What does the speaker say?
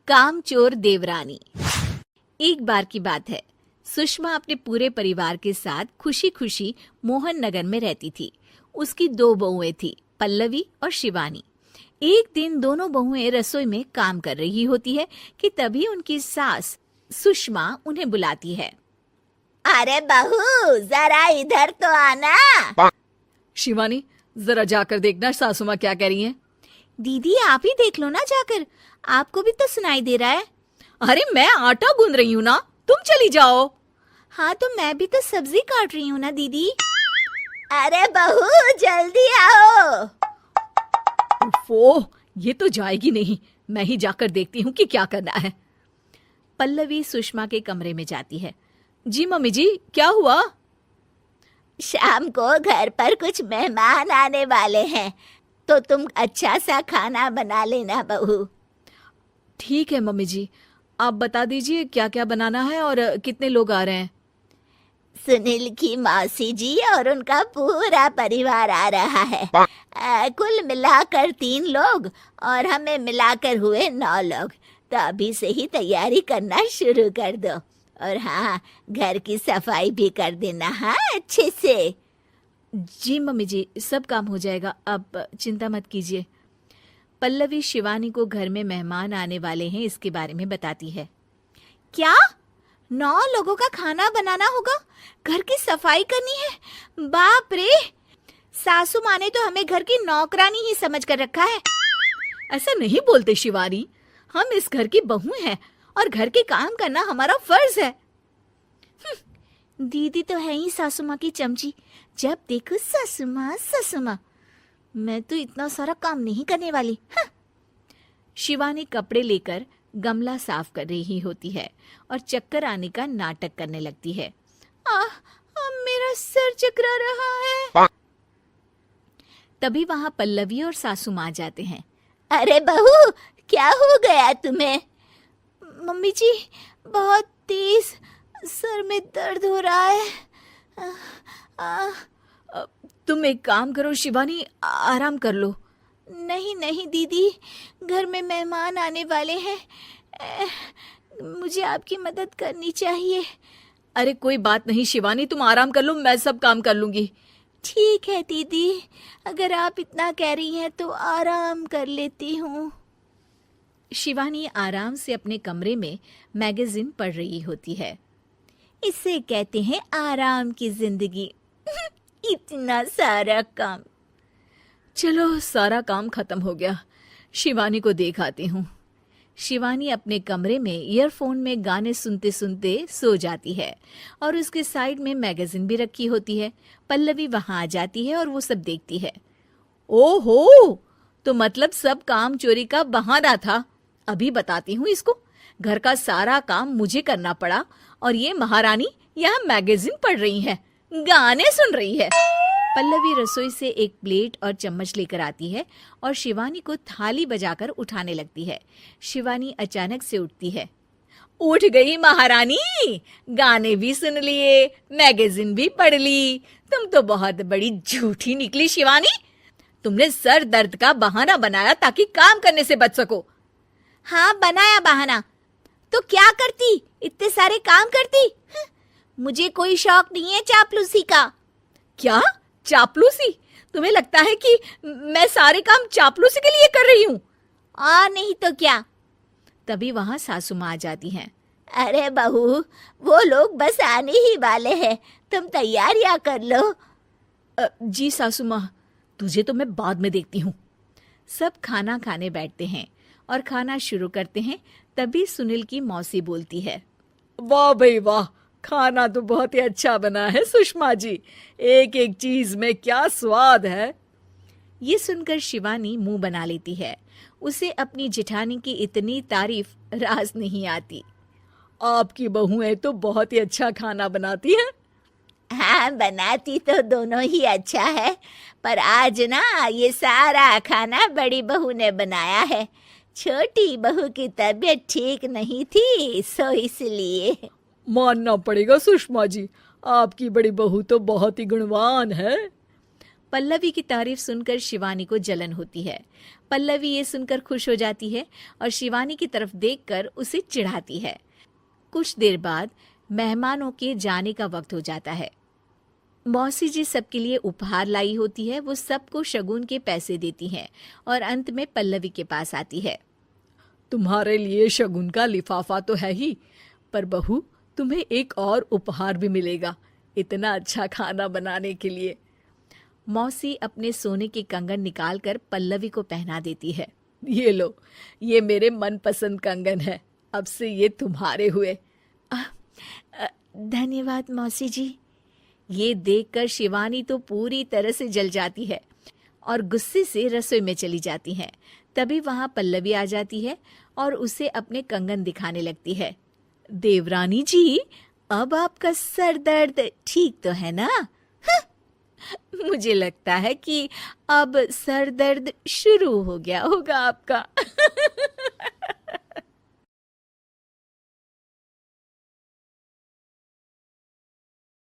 कामचोर देवरानी। एक बार की बात है, सुषमा अपने पूरे परिवार के साथ खुशी खुशी मोहन नगर में रहती थी। उसकी 2 बहुएं थी, पल्लवी और शिवानी। एक दिन दोनों बहुएं रसोई में काम कर रही होती है कि तभी उनकी सास सुषमा उन्हें बुलाती है। अरे बहू, जरा इधर तो आना। शिवानी, जरा जाकर देखना सासू माँ क्या कह रही हैं। दीदी आप ही देख लो ना जाकर, आपको भी तो सुनाई दे रहा है। अरे मैं आटा गूंद रही हूँ ना, तुम चली जाओ। हाँ तो मैं भी तो सब्जी काट रही हूँ ना दीदी। अरे बहू जल्दी आओ। ओह, ये तो जाएगी नहीं, मैं ही जाकर देखती हूँ कि क्या करना है। पल्लवी सुषमा के कमरे में जाती है। जी मम्मी जी, क्या हुआ? शाम को घर पर कुछ मेहमान आने वाले हैं, तो तुम अच्छा सा खाना बना लेना बहू। ठीक है मम्मी जी, आप बता दीजिए क्या क्या बनाना है और कितने लोग आ रहे हैं। सुनील की मौसी जी और उनका पूरा परिवार आ रहा है। कुल मिलाकर 3 लोग और हमें मिलाकर हुए 9 लोग। तो अभी से ही तैयारी करना शुरू कर दो। और हाँ, घर की सफाई भी कर देना, हाँ अच्छे से। जी मम्मी जी, सब काम हो जाएगा, आप चिंता मत कीजिए। पल्लवी शिवानी को घर में मेहमान आने वाले हैं इसके बारे में बताती है। क्या 9 लोगों का खाना बनाना होगा, घर की सफाई करनी है? बाप रे, सासू माँ ने तो हमें घर की नौकरानी ही समझ कर रखा है। ऐसा नहीं बोलते शिवानी, हम इस घर की बहू हैं और घर के काम करना हमारा फर्ज है। दीदी तो है ही सासू माँ की चमची, जब देखो सासू माँ सासू माँ। मैं तो इतना सारा काम नहीं करने वाली। शिवानी कपड़े लेकर गमला साफ कर रही होती है और चक्कर आने का नाटक करने लगती है। मेरा सर चकरा रहा है। तभी वहां पल्लवी और सासू माँ जाते हैं। अरे बहू, क्या हो गया तुम्हें? मम्मी जी, बहुत तेज सर में दर्द हो रहा है। तुम एक काम करो शिवानी, आराम कर लो। नहीं नहीं दीदी, घर में मेहमान आने वाले हैं, मुझे आपकी मदद करनी चाहिए। अरे कोई बात नहीं शिवानी, तुम आराम कर लो, मैं सब काम कर लूंगी। ठीक है दीदी, अगर आप इतना कह रही हैं तो आराम कर लेती हूँ। शिवानी आराम से अपने कमरे में मैगजीन पढ़ रही होती है। इसे कहते हैं आराम की जिंदगी। इतना सारा काम। चलो सारा काम खत्म हो गया, शिवानी को देख आती हूँ। शिवानी अपने कमरे में ईयरफोन में गाने सुनते सुनते सो जाती है और उसके साइड में मैगजीन भी रखी होती है। पल्लवी वहां आ जाती है और वो सब देखती है। ओहो, तो मतलब सब काम चोरी का बहाना था। अभी बताती हूँ इसको। घर का सारा काम मुझे करना पड़ा और ये महारानी यहाँ मैगजीन पढ़ रही है, गाने सुन रही है। पल्लवी रसोई से एक प्लेट और चम्मच लेकर आती है और शिवानी को थाली बजाकर उठाने लगती है। शिवानी अचानक से उठती है। उठ गई महारानी, गाने भी सुन लिए, मैगजीन भी पढ़ ली। तुम तो बहुत बड़ी झूठी निकली शिवानी। तुमने सर दर्द का बहाना बनाया ताकि काम करने से बच सको। हाँ बनाया बहाना, तो क्या करती, इतने सारे काम करती। मुझे कोई शौक नहीं है चापलूसी का। क्या चापलूसी? तुम्हें लगता है कि मैं सारे काम चापलूसी के लिए कर रही हूँ? और नहीं तो क्या। तभी वहां सासू माँ आ जाती हैं। अरे बहू, वो लोग बस आने ही वाले हैं, तुम तैयारियां कर लो। जी सासू माँ, तुझे तो मैं बाद में देखती हूँ। सब खाना खाने बैठते हैं और खाना शुरू करते हैं। तभी सुनील की मौसी बोलती है। वाह भाई वाह, खाना तो बहुत ही अच्छा बना है सुषमा जी, एक एक चीज में क्या स्वाद है। ये सुनकर शिवानी मुंह बना लेती है। उसे अपनी जेठानी की इतनी तारीफ रास नहीं आती। आपकी बहुएं तो बहुत ही अच्छा खाना बनाती हैं। हाँ, बनाती तो दोनों ही अच्छा है, पर आज ना ये सारा खाना बड़ी बहू ने बनाया है। छोटी बहू की तबीयत ठीक नहीं थी, सो इसलिए। मानना पड़ेगा सुषमा जी, आपकी बड़ी बहू तो बहुत ही गुणवान है। पल्लवी की तारीफ सुनकर शिवानी को जलन होती है। पल्लवी ये सुनकर खुश हो जाती है और शिवानी की तरफ देखकर उसे चिढ़ाती है। कुछ देर बाद मेहमानों के जाने का वक्त हो जाता है। मौसी जी सबके लिए उपहार लाई होती है। वो सबको शगुन के पैसे देती हैं और अंत में पल्लवी के पास आती है। तुम्हारे लिए शगुन का लिफाफा तो है ही, पर बहू तुम्हें एक और उपहार भी मिलेगा इतना अच्छा खाना बनाने के लिए। मौसी अपने सोने के कंगन निकालकर पल्लवी को पहना देती है। ये लो, ये मेरे मनपसंद कंगन है, अब से ये तुम्हारे हुए। धन्यवाद मौसी जी। ये देखकर शिवानी तो पूरी तरह से जल जाती है और गुस्से से रसोई में चली जाती है। तभी वहां पल्लवी आ जाती है और उसे अपने कंगन दिखाने लगती है। देवरानी जी, अब आपका सर दर्द ठीक तो है ना? मुझे लगता है कि अब सर दर्द शुरू हो गया होगा आपका।